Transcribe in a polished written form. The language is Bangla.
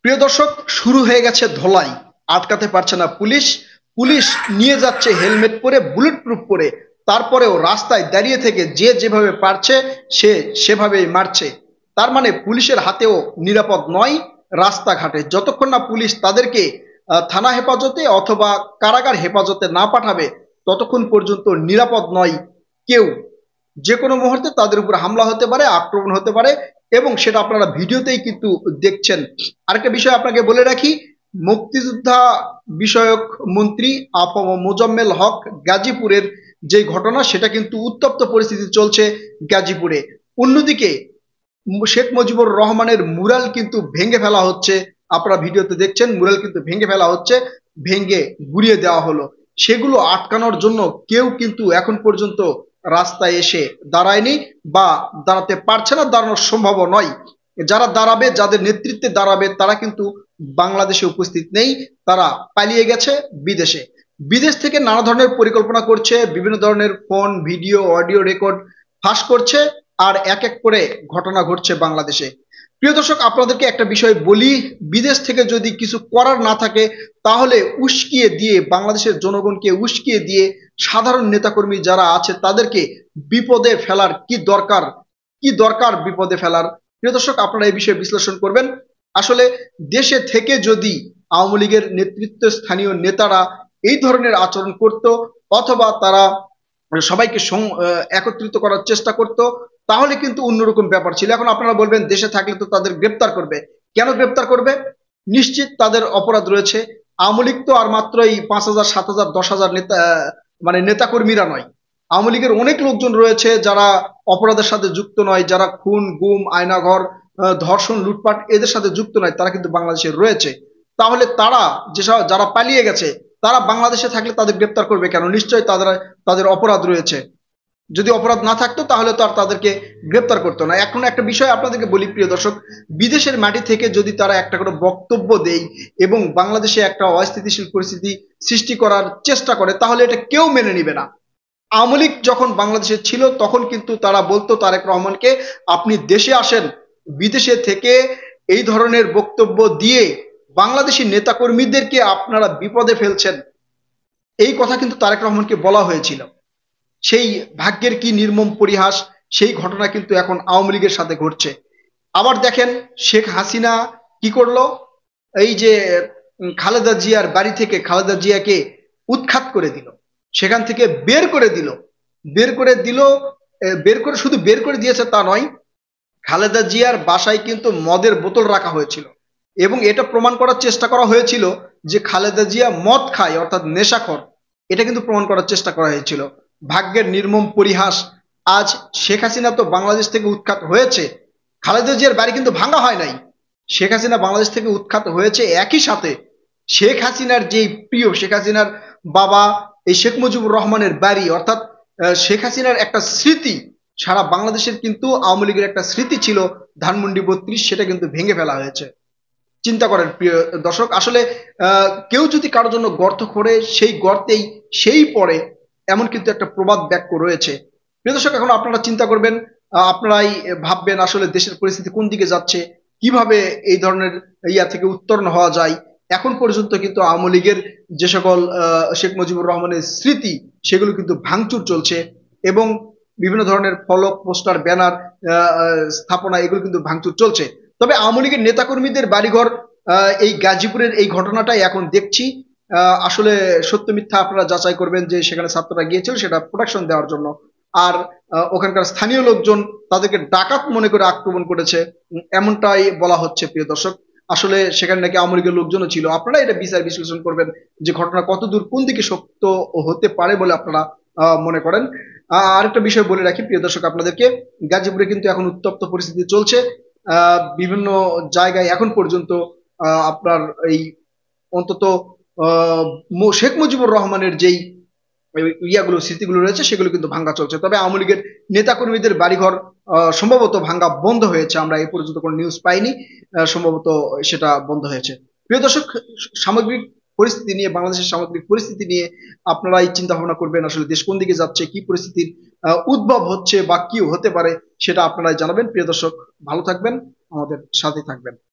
প্রিয় দর্শক, শুরু হয়ে গেছে ধোলাই। আটকাতে পারছে না পুলিশ। পুলিশ নিয়ে যাচ্ছে হেলমেট পরে, বুলেট প্রুফ পরে। তারপরেও রাস্তায় দাঁড়িয়ে থেকে যে যেভাবে পারছে সে সেভাবেই মারছে। তার মানে পুলিশের হাতেও নিরাপদ নয় রাস্তাঘাটে, যতক্ষণ না পুলিশ তাদেরকে থানা হেফাজতে অথবা কারাগার হেফাজতে না পাঠাবে ততক্ষণ পর্যন্ত নিরাপদ নয় কেউ। যে কোনো মুহূর্তে তাদের উপর হামলা হতে পারে, আক্রমণ হতে পারে, এবং সেটা আপনারা ভিডিওতেই কিন্তু দেখছেন। আরেকটা বিষয় আপনাকে বলে রাখি, মুক্তিযোদ্ধা বিষয়ক মন্ত্রী আপাম মোজাম্মেল হক গাজীপুরের যে ঘটনা, সেটা কিন্তু উত্তপ্ত পরিস্থিতি চলছে গাজীপুরে। অন্যদিকে শেখ মুজিবুর রহমানের মুরাল কিন্তু ভেঙে ফেলা হচ্ছে। আপনারা ভিডিওতে দেখছেন মুরাল কিন্তু ভেঙে ফেলা হচ্ছে, ভেঙে গুড়িয়ে দেওয়া হলো। সেগুলো আটকানোর জন্য কেউ কিন্তু এখন পর্যন্ত রাস্তায় এসে দাঁড়ায়নি বা দাঁড়াতে পারছে না, দাঁড়ানোর সম্ভব নয়। যারা দাঁড়াবে, যাদের নেতৃত্বে দাঁড়াবে, তারা কিন্তু বাংলাদেশে উপস্থিত নেই, তারা পালিয়ে গেছে বিদেশে। বিদেশ থেকে নানা ধরনের পরিকল্পনা করছে, বিভিন্ন ধরনের ফোন, ভিডিও, অডিও রেকর্ড ফাঁস করছে, আর এক এক করে ঘটনা ঘটছে বাংলাদেশে। প্রিয় দর্শক, আপনাদেরকে একটা বিষয় বলি, বিদেশ থেকে যদি কিছু করার না থাকে তাহলে উস্কিয়ে দিয়ে, বাংলাদেশের জনগণকে উস্কিয়ে দিয়ে সাধারণ নেতাকর্মী যারা আছে তাদেরকে বিপদে ফেলার কি দরকার, কি দরকার বিপদে ফেলার? প্রিয় দর্শক, আপনারা এই বিষয়ে বিশ্লেষণ করবেন। আসলে দেশে থেকে যদি আওয়ামী লীগের নেতৃত্ব স্থানীয় নেতারা এই ধরনের আচরণ করত, অথবা তারা সবাইকে একত্রিত করার চেষ্টা করত, তাহলে কিন্তু অন্যরকম ব্যাপার ছিল। এখন আপনারা বলবেন দেশে থাকলে তো তাদের গ্রেপ্তার করবে। কেন গ্রেপ্তার করবে? নিশ্চিত তাদের অপরাধ রয়েছে। আওয়ামী লীগ তো আর মাত্র এই 5,000, 7,000, 10,000 নেতা, মানে নেতাকর্মীরা নয়। আওয়ামী লীগের অনেক লোকজন রয়েছে যারা অপরাধের সাথে যুক্ত নয়, যারা খুন, গুম, আয়নাঘর, ধর্ষণ, লুটপাট এদের সাথে যুক্ত নয়, তারা কিন্তু বাংলাদেশে রয়েছে। তাহলে তারা যেসব যারা পালিয়ে গেছে, তারা বাংলাদেশে থাকলে তাদের গ্রেপ্তার করবে কেন? নিশ্চয়ই তাদের তাদের অপরাধ রয়েছে। যদি অপরাধ না থাকতো তাহলে তো আর তাদেরকে গ্রেপ্তার করতো না। এখন একটা বিষয় আপনাদেরকে বলি প্রিয় দর্শক, বিদেশের মাটি থেকে যদি তারা একটা করে বক্তব্য দেয় এবং বাংলাদেশে একটা অস্থিতিশীল পরিস্থিতি সৃষ্টি করার চেষ্টা করে, তাহলে এটা কেউ মেনে নিবে না। আওয়ামী লীগ যখন বাংলাদেশে ছিল তখন কিন্তু তারা বলতো তারেক রহমানকে, আপনি দেশে আসেন। বিদেশে থেকে এই ধরনের বক্তব্য দিয়ে বাংলাদেশি নেতাকর্মীদেরকে আপনারা বিপদে ফেলছেন, এই কথা কিন্তু তারেক রহমানকে বলা হয়েছিল। সেই ভাগ্যের কি নির্মম পরিহাস, সেই ঘটনা কিন্তু এখন আওয়ামী লীগের সাথে ঘটছে। আবার দেখেন শেখ হাসিনা কি করলো, এই যে খালেদা জিয়ার বাড়ি থেকে খালেদা জিয়াকে উৎখাত করে দিল, সেখান থেকে বের করে দিল। বের করে দিল, বের করে শুধু বের করে দিয়েছে তা নয়, খালেদা জিয়ার বাসায় কিন্তু মদের বোতল রাখা হয়েছিল এবং এটা প্রমাণ করার চেষ্টা করা হয়েছিল যে খালেদা জিয়া মদ খায়, অর্থাৎ নেশাখোর। এটা কিন্তু প্রমাণ করার চেষ্টা করা হয়েছিল। ভাগ্যের নির্মম পরিহাস, আজ শেখ হাসিনা তো বাংলাদেশ থেকে উৎখাত হয়েছে, খালেদা জিয়ার বাড়ি কিন্তু ভাঙা হয় নাই। শেখ হাসিনা বাংলাদেশ থেকে উৎখাত হয়েছে, একই সাথে শেখ হাসিনার যেই প্রিয় শেখ হাসিনার বাবা এই শেখ মুজিবুর রহমানের বাড়ি, অর্থাৎ শেখ হাসিনার একটা স্মৃতি, সারা বাংলাদেশের কিন্তু আওয়ামী লীগের একটা স্মৃতি ছিল ধানমন্ডি 32, সেটা কিন্তু ভেঙে ফেলা হয়েছে। চিন্তা করেন প্রিয় দর্শক, আসলে কেউ যদি কারোর জন্য গর্ত খোঁড়ে সেই গর্তেই সেই পড়ে, এমন কিন্তু একটা প্রবাদ বাক্য রয়েছে। প্রিয় দর্শক, এখন আপনারা চিন্তা করবেন, আপনারাই ভাববেন আসলে দেশের পরিস্থিতি কোন দিকে যাচ্ছে, কিভাবে এই ধরনের ইয়া থেকে উত্তরণ হওয়া যায়। এখন পর্যন্ত কিন্তু আওয়ামী লীগের যে সকল শেখ মুজিবুর রহমানের স্মৃতি, সেগুলো কিন্তু ভাঙচুর চলছে, এবং বিভিন্ন ধরনের ফলক, পোস্টার, ব্যানার স্থাপনা, এগুলো কিন্তু ভাঙচুর চলছে। তবে আওয়ামী লীগের নেতাকর্মীদের বাড়িঘর, এই গাজীপুরের এই ঘটনাটাই এখন দেখছি। আসলে সত্য মিথ্যা আপনারা যাচাই করবেন, যে সেখানে ছাত্ররা গিয়েছিল সেটা প্রোটেকশন দেওয়ার জন্য, আর ওখানকার স্থানীয় লোকজন তাদেরকে ডাকাত মনে করে আক্রমণ করেছে, এমনটাই বলা হচ্ছে। প্রিয় দর্শক, আসলে সেখানে নাকি আওয়ামী লীগের লোকজনও ছিল। আপনারা এটা বিচার বিশ্লেষণ করবেন যে ঘটনা কতদূর কোন দিকে সত্য হতে পারে বলে আপনারা মনে করেন। আরেকটা বিষয় বলে রাখি প্রিয় দর্শক আপনাদেরকে, গাজীপুরে কিন্তু এখন উত্তপ্ত পরিস্থিতি চলছে। বিভিন্ন জায়গায় এখন পর্যন্ত আপনার এই অন্তত শেখ মুজিবুর রহমানের যেই ইয়াগুলো, স্মৃতিগুলো রয়েছে, সেগুলো কিন্তু ভাঙ্গা চলছে। তবে আওয়ামী লীগের নেতাকর্মীদের বাড়িঘর সম্ভবত ভাঙ্গা বন্ধ হয়েছে, আমরা এই পর্যন্ত কোনো নিউজ পাইনি। সম্ভবত সেটা বন্ধ হয়েছে। প্রিয় দর্শক, সামগ্রিক পরিস্থিতি নিয়ে, বাংলাদেশের সামগ্রিক পরিস্থিতি নিয়ে আপনারাই চিন্তা ভাবনা করবেন, আসলে দেশ কোন দিকে যাচ্ছে, কি পরিস্থিতির উদ্ভব হচ্ছে বা কি হতে পারে, সেটা আপনারাই জানাবেন। প্রিয় দর্শক, ভালো থাকবেন, আমাদের সাথে থাকবেন।